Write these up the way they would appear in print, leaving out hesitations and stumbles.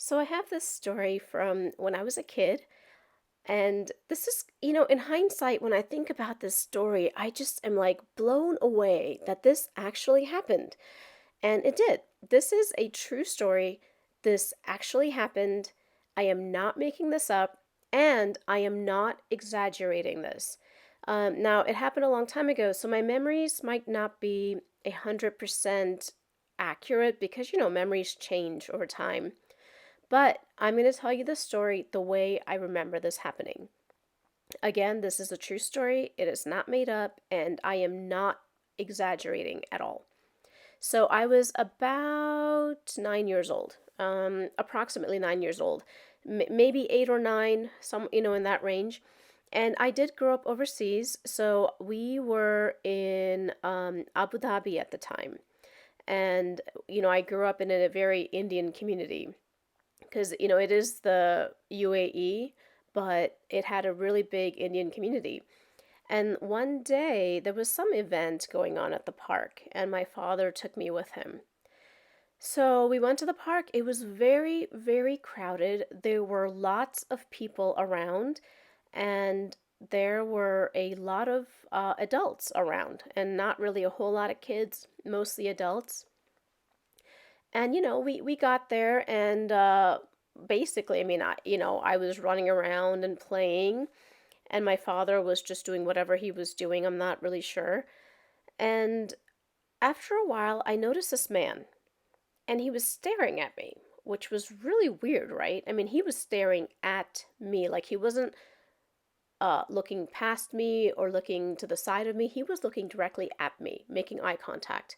So I have this story from when I was a kid, and this is, in hindsight, when I think about this story, I just am like blown away that this actually happened. And it did. This is a true story. This actually happened. I am not making this up, and I am not exaggerating this. Now, it happened a long time ago, so my memories might not be 100% accurate because, memories change over time. But I'm going to tell you the story the way I remember this happening. Again, this is a true story. It is not made up, and I am not exaggerating at all. So I was about 9 years old, approximately 9 years old, maybe 8 or 9, in that range. And I did grow up overseas, so we were in Abu Dhabi at the time. And, I grew up in a very Indian community because it is the UAE, but it had a really big Indian community. And one day there was some event going on at the park, and my father took me with him. So we went to the park. It was very, very crowded. There were lots of people around, and there were a lot of adults around, and not really a whole lot of kids, mostly adults. And we got there, and basically, I mean, I was running around and playing, and my father was just doing whatever he was doing. I'm not really sure. And after a while, I noticed this man, and he was staring at me, which was really weird, right? I mean, he was staring at me, like he wasn't looking past me or looking to the side of me. He was looking directly at me, making eye contact.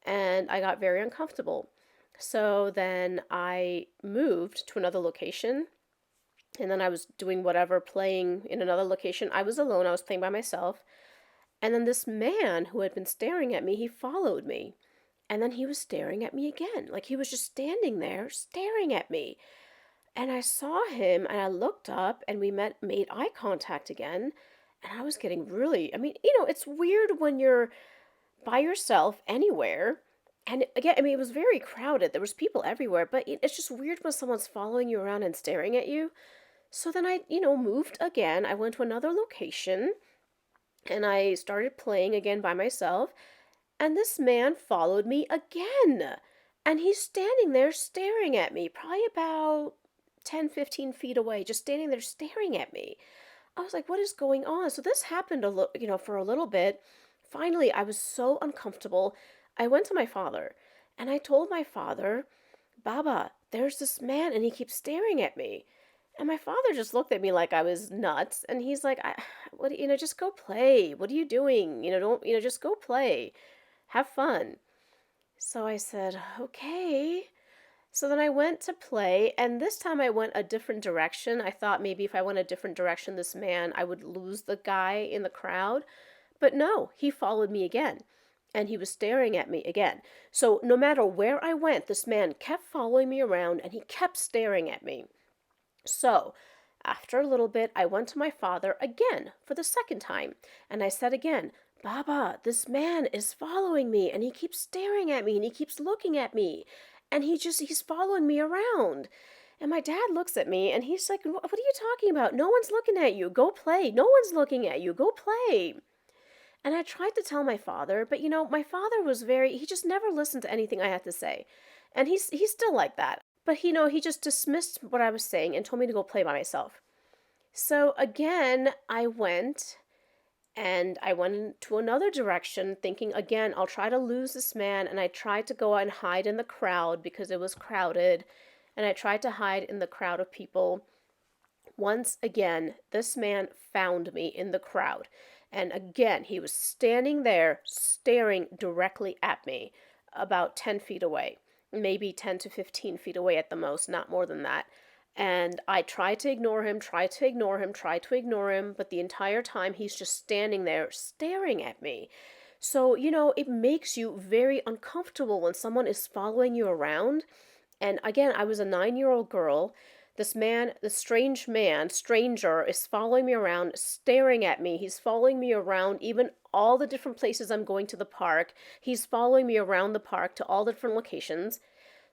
And I got very uncomfortable. So then I moved to another location, and then I was doing whatever, playing in another location. I was alone, I was playing by myself. And then this man who had been staring at me, he followed me. And then he was staring at me again. Like he was just standing there staring at me. And I saw him and I looked up and we made eye contact again. And I was getting really, I mean, it's weird when you're by yourself anywhere. And again, I mean, it was very crowded. There was people everywhere, but it's just weird when someone's following you around and staring at you. So then I, moved again. I went to another location and I started playing again by myself. And this man followed me again. And he's standing there staring at me, probably about 10, 15 feet away, just standing there staring at me. I was like, what is going on? So this happened for a little bit. Finally, I was so uncomfortable. I went to my father and I told my father, Baba, there's this man and he keeps staring at me. And my father just looked at me like I was nuts. And he's like, what, just go play. What are you doing? Don't, just go play. Have fun. So I said, okay. So then I went to play, and this time I went a different direction. I thought maybe if I went a different direction, this man, I would lose the guy in the crowd. But no, he followed me again, and he was staring at me again. So no matter where I went, this man kept following me around, and he kept staring at me. So after a little bit, I went to my father again for the second time, and I said again, Baba, this man is following me, and he keeps staring at me, and he keeps looking at me, and he's following me around. And my dad looks at me, and he's like, what are you talking about? No one's looking at you. Go play. No one's looking at you. Go play. And I tried to tell my father, but my father was he just never listened to anything I had to say. And he's still like that. But he just dismissed what I was saying and told me to go play by myself. So again, I went to another direction, thinking again, I'll try to lose this man. And I tried to go and hide in the crowd because it was crowded. And I tried to hide in the crowd of people. Once again, this man found me in the crowd. And again, he was standing there staring directly at me, about 10 feet away, maybe 10 to 15 feet away at the most, not more than that. And I tried to ignore him, tried to ignore him, tried to ignore him, but the entire time he's just standing there staring at me. So, it makes you very uncomfortable when someone is following you around. And again, I was a 9-year-old girl. This strange man, stranger, is following me around, staring at me. He's following me around, even all the different places I'm going to the park. He's following me around the park to all the different locations.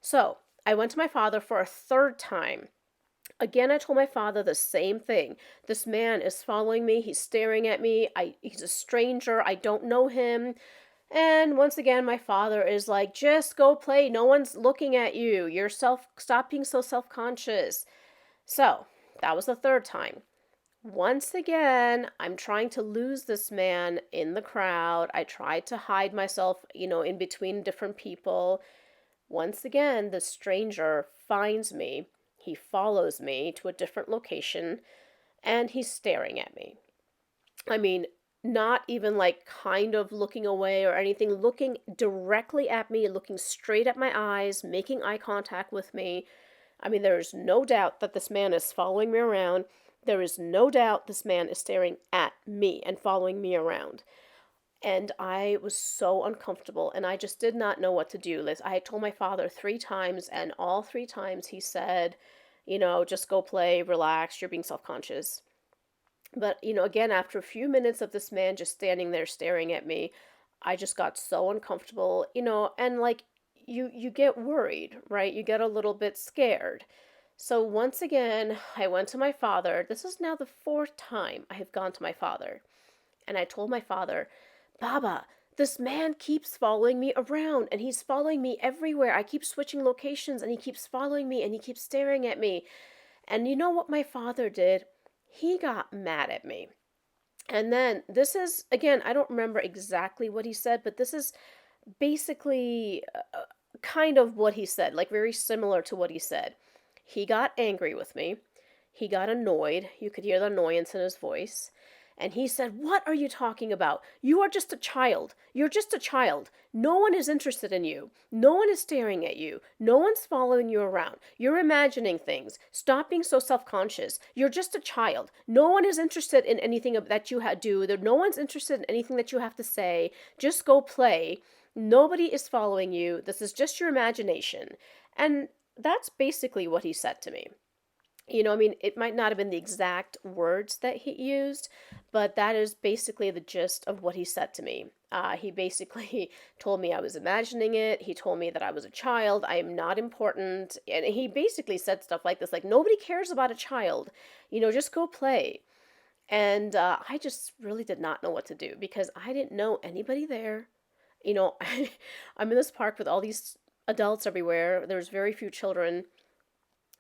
So I went to my father for a third time. Again, I told my father the same thing. This man is following me. He's staring at me. He's a stranger. I don't know him. And once again, my father is like, just go play. No one's looking at you. Stop being so self-conscious. So that was the third time. Once again, I'm trying to lose this man in the crowd. I tried to hide myself, in between different people. Once again, the stranger finds me. He follows me to a different location and he's staring at me. I mean, not even like kind of looking away or anything, looking directly at me, looking straight at my eyes, making eye contact with me. I mean, there is no doubt that this man is following me around. There is no doubt this man is staring at me and following me around. And I was so uncomfortable and I just did not know what to do. I had told my father three times, and all three times he said, just go play, relax, you're being self conscious. But, again, after a few minutes of this man just standing there staring at me, I just got so uncomfortable, and like you get worried, right? You get a little bit scared. So once again, I went to my father. This is now the fourth time I have gone to my father. And I told my father, Baba, this man keeps following me around and he's following me everywhere. I keep switching locations and he keeps following me and he keeps staring at me. And you know what my father did? He got mad at me. And then this is, again, I don't remember exactly what he said, but this is basically kind of what he said, like very similar to what he said. He got angry with me. He got annoyed. You could hear the annoyance in his voice. And he said, What are you talking about? You are just a child. You're just a child. No one is interested in you. No one is staring at you. No one's following you around. You're imagining things. Stop being so self conscious. You're just a child. No one is interested in anything that you do. No one's interested in anything that you have to say. Just go play. Nobody is following you. This is just your imagination. And that's basically what he said to me. I mean, it might not have been the exact words that he used, but that is basically the gist of what he said to me. He basically told me I was imagining it. He told me that I was a child. I am not important. And he basically said stuff like this, like, nobody cares about a child. Just go play. And I just really did not know what to do because I didn't know anybody there. I'm in this park with all these adults everywhere. There's very few children.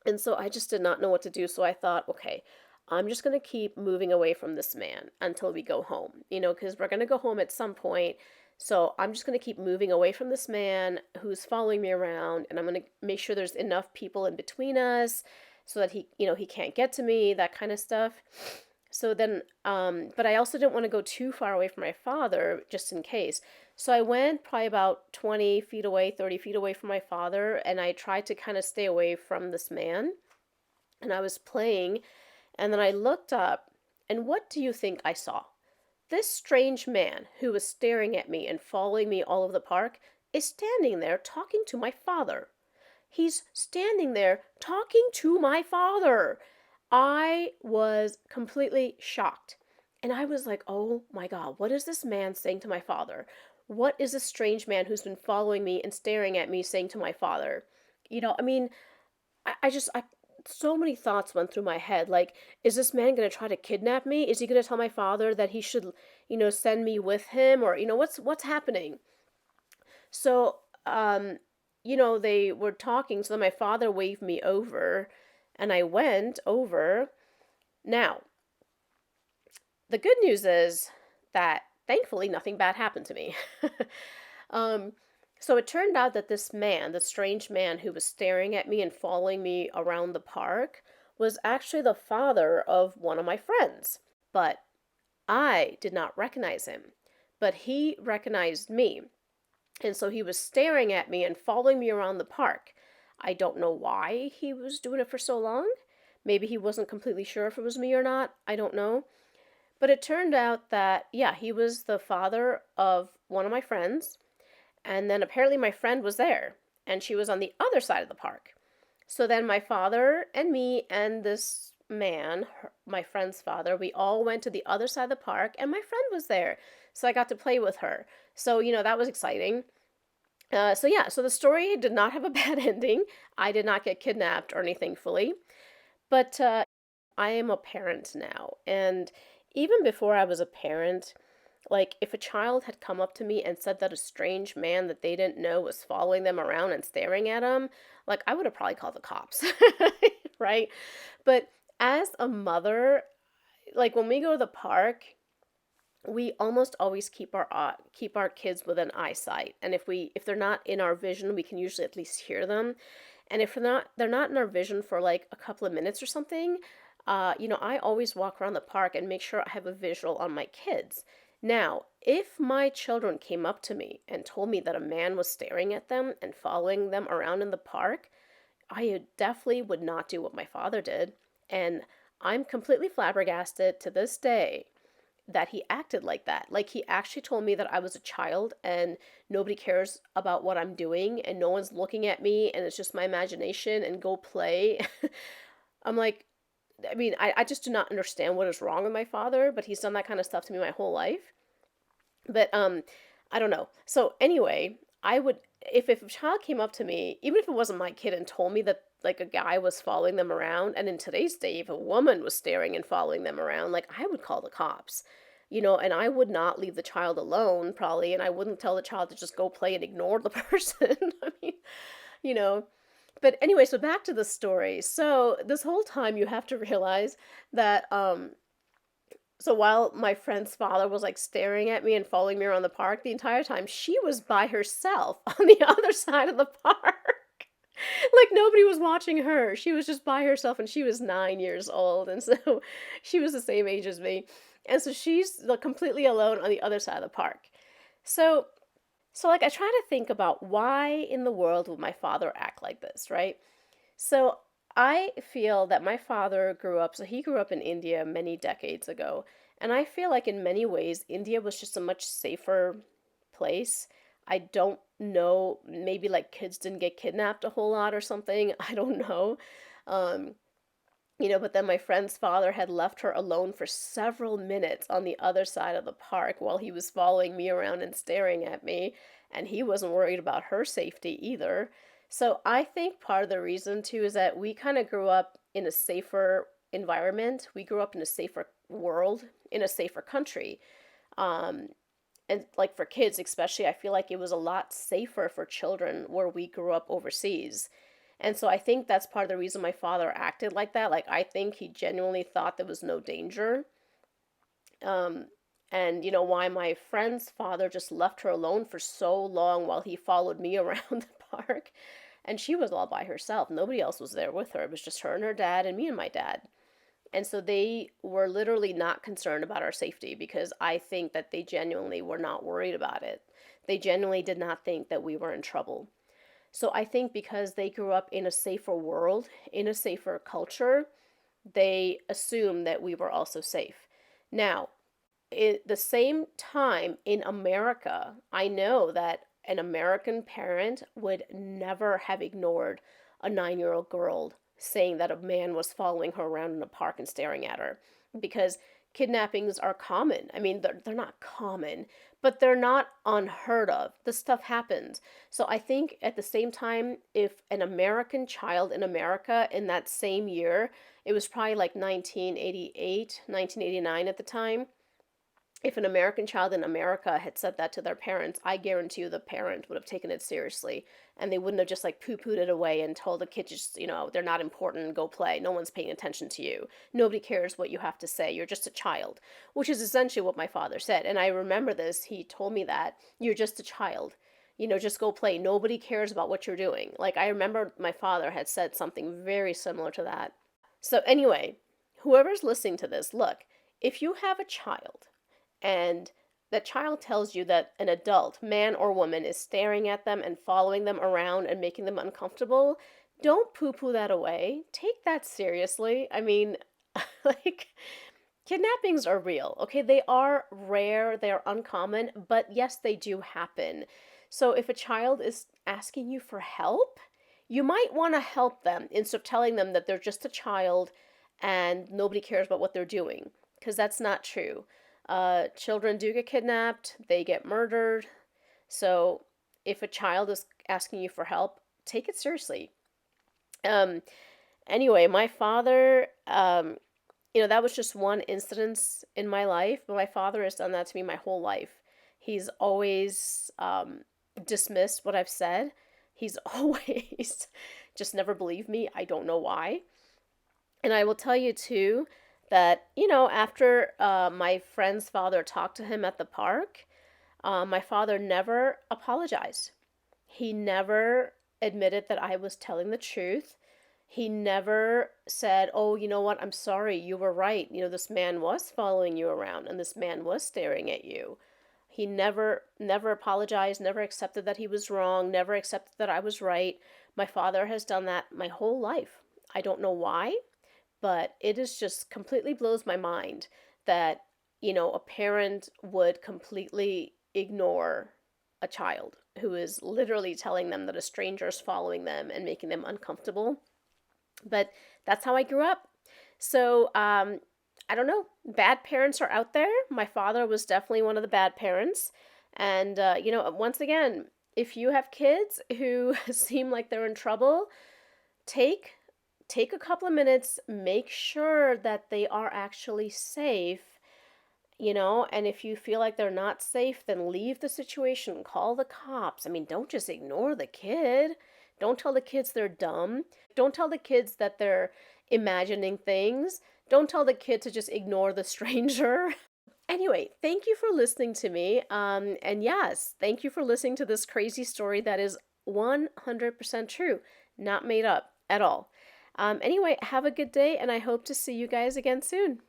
And so I just did not know what to do. So I thought, okay, I'm just going to keep moving away from this man until we go home, because we're going to go home at some point. So I'm just going to keep moving away from this man who's following me around. And I'm going to make sure there's enough people in between us so that he can't get to me, that kind of stuff. So then, but I also didn't want to go too far away from my father just in case. So I went probably about 20 feet away, 30 feet away from my father, and I tried to kind of stay away from this man. And I was playing, and then I looked up, and what do you think I saw? This strange man who was staring at me and following me all over the park is standing there talking to my father. He's standing there talking to my father. I was completely shocked. And I was like, oh my God, what is this man saying to my father? What is this strange man who's been following me and staring at me saying to my father? I mean, so many thoughts went through my head. Like, is this man going to try to kidnap me? Is he going to tell my father that he should, send me with him? Or, what's happening? So, they were talking. So then my father waved me over and I went over. Now, the good news is that thankfully nothing bad happened to me. um, so it turned out that this man, the strange man who was staring at me and following me around the park, was actually the father of one of my friends. But I did not recognize him. But he recognized me. And so he was staring at me and following me around the park. I don't know why he was doing it for so long. Maybe he wasn't completely sure if it was me or not. I don't know. But it turned out that, yeah, he was the father of one of my friends. And then apparently my friend was there. And she was on the other side of the park. So then my father and me and this man, my friend's father, we all went to the other side of the park. And my friend was there. So I got to play with her. So, that was exciting. So yeah, so the story did not have a bad ending. I did not get kidnapped or anything fully, but I am a parent now, and even before I was a parent, like if a child had come up to me and said that a strange man that they didn't know was following them around and staring at them, like I would have probably called the cops, right? But as a mother, like when we go to the park, we almost always keep our kids within eyesight, and if they're not in our vision, we can usually at least hear them. And if they're not in our vision for like a couple of minutes or something, I always walk around the park and make sure I have a visual on my kids. Now, if my children came up to me and told me that a man was staring at them and following them around in the park, I definitely would not do what my father did. And I'm completely flabbergasted to this day that he acted like that. Like he actually told me that I was a child and nobody cares about what I'm doing and no one's looking at me and it's just my imagination and go play. I'm like, I mean, I just do not understand what is wrong with my father, but he's done that kind of stuff to me my whole life. But I don't know. So anyway, I would if a child came up to me, even if it wasn't my kid, and told me that like a guy was following them around, and in today's day, if a woman was staring and following them around, like I would call the cops. And I would not leave the child alone, probably, and I wouldn't tell the child to just go play and ignore the person. I mean, you know. But anyway, so back to the story. So this whole time you have to realize that so while my friend's father was like staring at me and following me around the park the entire time, she was by herself on the other side of the park. Like nobody was watching her. She was just by herself and she was 9 years old. And so she was the same age as me. And so she's like, completely alone on the other side of the park. So, so like I try to think about why in the world would my father act like this, right? So I feel that my father so he grew up in India many decades ago. And I feel like in many ways, India was just a much safer place. I don't know, maybe like kids didn't get kidnapped a whole lot or something. I don't know. Um, but then my friend's father had left her alone for several minutes on the other side of the park while he was following me around and staring at me, and he wasn't worried about her safety either. So I think part of the reason too is that we kind of grew up in a safer environment. We grew up in a safer world, in a safer country. Um, and like for kids especially, I feel like it was a lot safer for children where we grew up overseas. And so I think that's part of the reason my father acted like that. Like I think he genuinely thought there was no danger. um and why my friend's father just left her alone for so long while he followed me around the park, and she was all by herself, nobody else was there with her, it was just her and her dad and me and my dad. And so they were literally not concerned about our safety because I think that they genuinely were not worried about it. They genuinely did not think that we were in trouble. So I think because they grew up in a safer world, in a safer culture, they assumed that we were also safe. Now, at the same time in America, I know that an American parent would never have ignored a 9-year-old girl saying that a man was following her around in a park and staring at her, because kidnappings are common. I mean, they're not common, but they're not unheard of. This stuff happens. So I think at the same time, if an American child in America in that same year, it was probably like 1988, 1989 at the time, if an American child in America had said that to their parents, I guarantee you the parent would have taken it seriously, and they wouldn't have just like poo pooed it away and told the kids, just, they're not important, go play. No one's paying attention to you. Nobody cares what you have to say. You're just a child, which is essentially what my father said. And I remember this. He told me that you're just a child. Just go play. Nobody cares about what you're doing. Like, I remember my father had said something very similar to that. So, anyway, whoever's listening to this, look, if you have a child and the child tells you that an adult, man or woman, is staring at them and following them around and making them uncomfortable, don't poo poo that away. Take that seriously. I mean, like, kidnappings are real, okay? They are rare, they are uncommon, but yes, they do happen. So if a child is asking you for help, you might want to help them instead of telling them that they're just a child and nobody cares about what they're doing, because that's not true. Children do get kidnapped, they get murdered. So if a child is asking you for help, take it seriously. Um, anyway, my father, that was just one incidence in my life, but my father has done that to me my whole life. He's always dismissed what I've said. He's always just never believed me. I don't know why. And I will tell you too that, after my friend's father talked to him at the park, my father never apologized. He never admitted that I was telling the truth. He never said, "Oh, you know what? I'm sorry. You were right. This man was following you around and this man was staring at you." He never apologized, never accepted that he was wrong, never accepted that I was right. My father has done that my whole life. I don't know why, but it is just completely blows my mind that, a parent would completely ignore a child who is literally telling them that a stranger is following them and making them uncomfortable. But that's how I grew up. So, I don't know. Bad parents are out there. My father was definitely one of the bad parents. And, once again, if you have kids who seem like they're in trouble, take take a couple of minutes, make sure that they are actually safe, and if you feel like they're not safe, then leave the situation, call the cops. I mean, don't just ignore the kid. Don't tell the kids they're dumb. Don't tell the kids that they're imagining things. Don't tell the kid to just ignore the stranger. Anyway, thank you for listening to me. And yes, thank you for listening to this crazy story that is 100% true, not made up at all. Anyway, have a good day, and I hope to see you guys again soon.